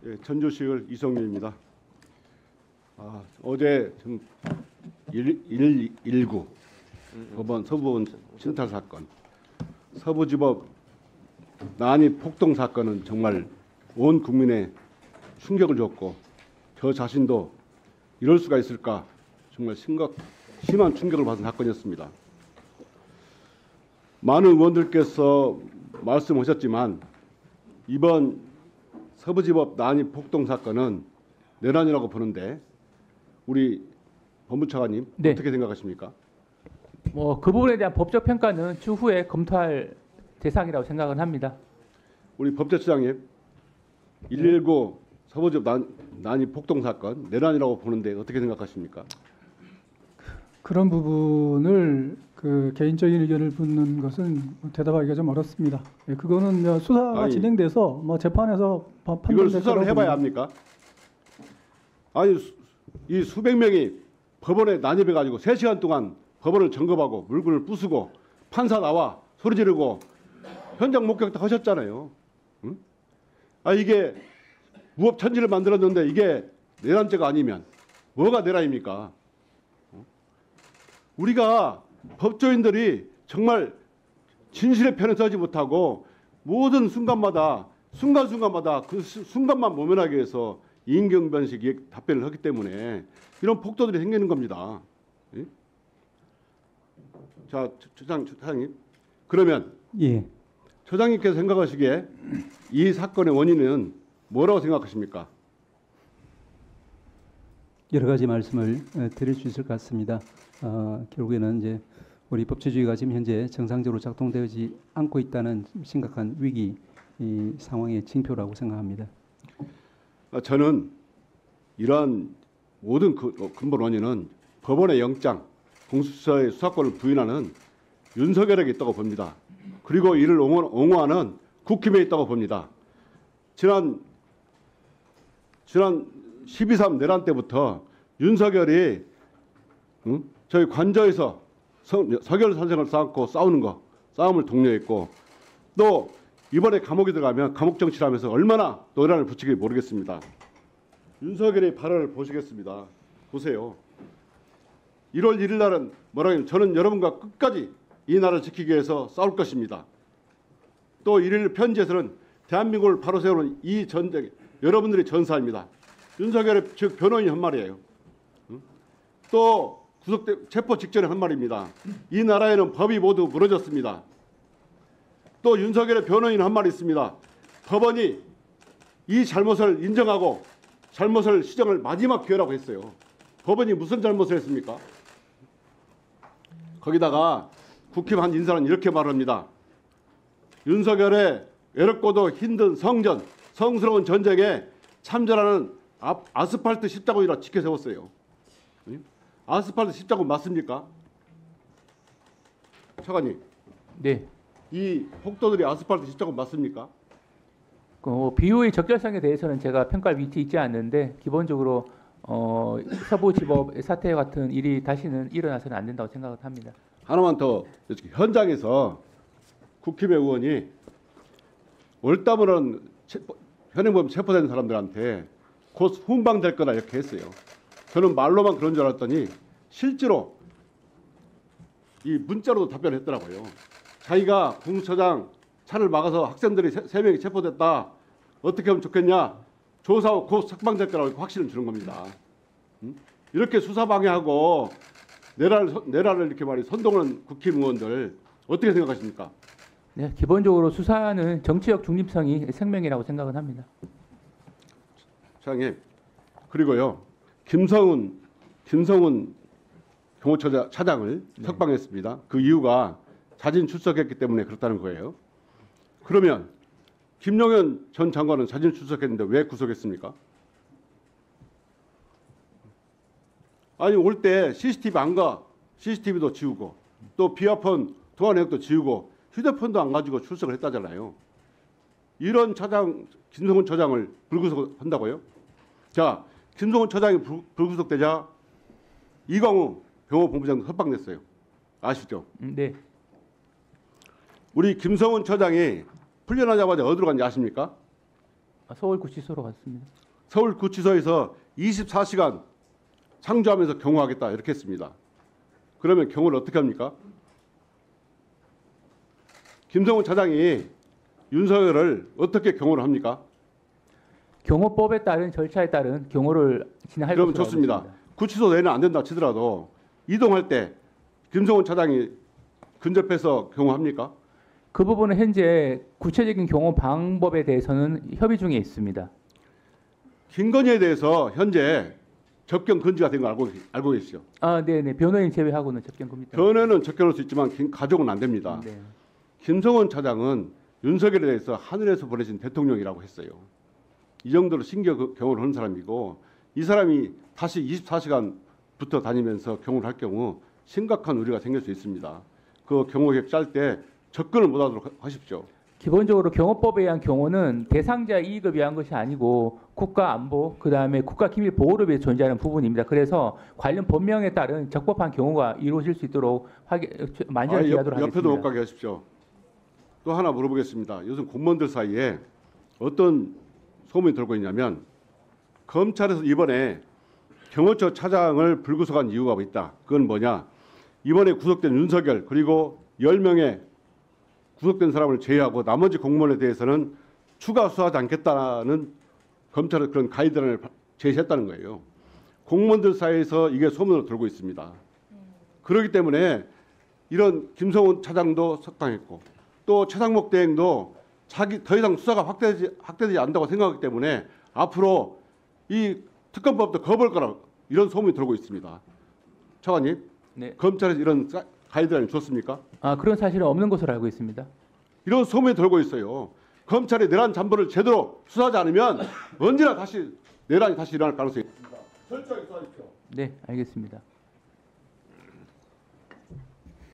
예, 전주시의 이성윤입니다. 어제 119 법원 서부법원 신탈 사건, 서부지법 난입 폭동 사건은 정말 온 국민에 충격을 줬고 저 자신도 이럴 수가 있을까 정말 심한 충격을 받은 사건이었습니다. 많은 의원들께서 말씀하셨지만 이번 서부지법 난입 폭동 사건은 내란이라고 보는데 우리 법무차관님 네. 어떻게 생각하십니까? 그 부분에 대한 법적 평가는 추후에 검토할 대상이라고 생각은 합니다. 우리 법제처장님 119 서부지법 난입 폭동 사건 내란이라고 보는데 어떻게 생각하십니까? 그런 부분을 개인적인 의견을 묻는 것은 대답하기가 좀 어렵습니다. 예, 그거는 수사가 아니, 진행돼서 재판에서 이걸 판단될 수사를 거라고 해봐야 봅니다. 합니까? 아니 이 수백 명이 법원에 난입해가지고 3시간 동안 법원을 점검하고 물건을 부수고 판사 나와 소리 지르고 현장 목격 다 하셨잖아요. 응? 이게 무법천지를 만들었는데 이게 내란죄가 아니면 뭐가 내란입니까? 우리가 법조인들이 정말 진실의 편에 서지 못하고 모든 순간마다 그 순간만 모면하기 위해서 임경변식 답변을 하기 때문에 이런 폭도들이 생기는 겁니다. 예? 자, 처장님. 그러면 예. 처장님께서 생각하시기에 이 사건의 원인은 뭐라고 생각하십니까? 여러 가지 말씀을 드릴 수 있을 것 같습니다. 결국에는 이제 우리 법치주의가 지금 현재 정상적으로 작동되지 않고 있다는 심각한 위기 이 상황의 징표라고 생각합니다. 저는 이러한 모든 근본 원인은 법원의 영장, 공수처의 수사권을 부인하는 윤석열에게 있다고 봅니다. 그리고 이를 옹호하는 국힘에 있다고 봅니다. 지난 12.3 내란 때부터 윤석열이 저희 관저에서 서결 선생을 쌓고 싸움을 독려했고 또 이번에 감옥에 들어가면 감옥 정치를 하면서 얼마나 노란을 붙이게 모르겠습니다. 윤석열의 발언을 보시겠습니다. 보세요. 1월 1일 날은 뭐라고 하냐면 저는 여러분과 끝까지 이 나라를 지키기 위해서 싸울 것입니다. 또 1일 편지에서는 대한민국을 바로 세우는 이 전쟁에 여러분들이 전사입니다. 윤석열의 즉 변호인이 한 말이에요. 또 체포 직전에 한 말입니다. 이 나라에는 법이 모두 무너졌습니다. 또 윤석열의 변호인은 한 말이 있습니다. 법원이 이 잘못을 인정하고 잘못을 시정을 마지막 기회라고 했어요. 법원이 무슨 잘못을 했습니까? 거기다가 국힘 한 인사는 이렇게 말합니다. 윤석열의 외롭고도 힘든 성스러운 전쟁에 참전하는 아스팔트 십자군이라 지켜 세웠어요. 아스팔트 십자군 맞습니까? 차관님. 네. 이 폭도들이 아스팔트 십자군 맞습니까? 비유의 적절성에 대해서는 제가 평가할 위치 있지 않는데 기본적으로 서부지법 사태 같은 일이 다시는 일어나서는 안 된다고 생각을 합니다. 하나만 더 현장에서 국힘의 의원이 월담으로는 현행범 체포된 사람들한테 곧 훈방될 거다 이렇게 했어요. 저는 말로만 그런 줄 알았더니 실제로 이 문자로도 답변했더라고요. 자기가 공수처장 차를 막아서 학생들이 3명이 체포됐다. 어떻게 하면 좋겠냐. 조사 후 곧 석방될 거라고 확신을 주는 겁니다. 이렇게 수사 방해하고 내란을 이렇게 선동하는 국힘 의원들 어떻게 생각하십니까? 네, 기본적으로 수사는 정치적 중립성이 생명이라고 생각은 합니다. 차장님, 그리고요 김성훈 경호처 차장을 석방했습니다. 그 이유가 자진 출석했기 때문에 그렇다는 거예요. 그러면 김용현 전 장관은 자진 출석했는데 왜 구속했습니까? 아니 올 때 CCTV 안 가. CCTV도 지우고 또 비화폰 통화 내역도 지우고 휴대폰도 안 가지고 출석을 했다잖아요. 이런 김성훈 처장을 불구속한다고요? 자, 김성훈 처장이 불구속되자 이광우 병호본부장도 석방됐어요. 아시죠? 네. 우리 김성훈 처장이 풀려나자마자 어디로 갔는지 아십니까? 서울구치소로 갔습니다. 서울구치소에서 24시간 상주하면서 경호하겠다 이렇게 했습니다. 그러면 경호를 어떻게 합니까? 김성훈 차장이 윤석열을 어떻게 경호를 합니까? 경호법에 따른 절차에 따른 경호를 진행할 그러면 것으로 좋습니다. 알고 있습니다. 구치소 내는 안 된다 치더라도 이동할 때 김성훈 차장이 근접해서 경호합니까? 그 부분은 현재 구체적인 경호 방법에 대해서는 협의 중에 있습니다. 김건희에 대해서 현재 접견 금지가 된 거 알고 계시죠? 네네. 변호인 제외하고는 접견 금지다. 변호는 접견할 수 있지만 가족은 안 됩니다. 네. 김성훈 차장은 윤석열에 대해서 하늘에서 보내신 대통령이라고 했어요. 이 정도로 신경 경호를 하는 사람이고 이 사람이 다시 24시간 붙어 다니면서 경호를 할 경우 심각한 우려가 생길 수 있습니다. 그 경호 계획 짤 때 접근을 못하도록 하십시오. 기본적으로 경호법에 의한 경호는 대상자 이익을 위한 것이 아니고 국가 안보, 그다음에 국가 기밀 보호를 위해 존재하는 부분입니다. 그래서 관련 법령에 따른 적법한 경호가 이루어질 수 있도록 만전을 기하도록 하겠습니다. 옆에도 못 가게 하십시오. 또 하나 물어보겠습니다. 요즘 공무원들 사이에 어떤 소문이 돌고 있냐면 검찰에서 이번에 경호처 차장을 불구속한 이유가 있다. 그건 뭐냐? 이번에 구속된 윤석열 그리고 10명의 구속된 사람을 제외하고 나머지 공무원에 대해서는 추가 수사하지 않겠다는 검찰의 그런 가이드라인을 제시했다는 거예요. 공무원들 사이에서 이게 소문으로 돌고 있습니다. 그렇기 때문에 이런 김성훈 차장도 석방했고 또 최상목 대행도 자기 더 이상 수사가 확대되지 않는다고 생각하기 때문에 앞으로 이 특검법도 거부할 거라 이런 소문이 돌고 있습니다. 차관님, 네. 검찰에서 이런 가이드라인 줬습니까? 그런 사실은 없는 것으로 알고 있습니다. 이런 소문이 돌고 있어요. 검찰이 내란 잠보를 제대로 수사하지 않으면 언제나 다시 내란이 다시 일어날 가능성이 있습니다. 철저하게 수사하십시오. 네, 알겠습니다.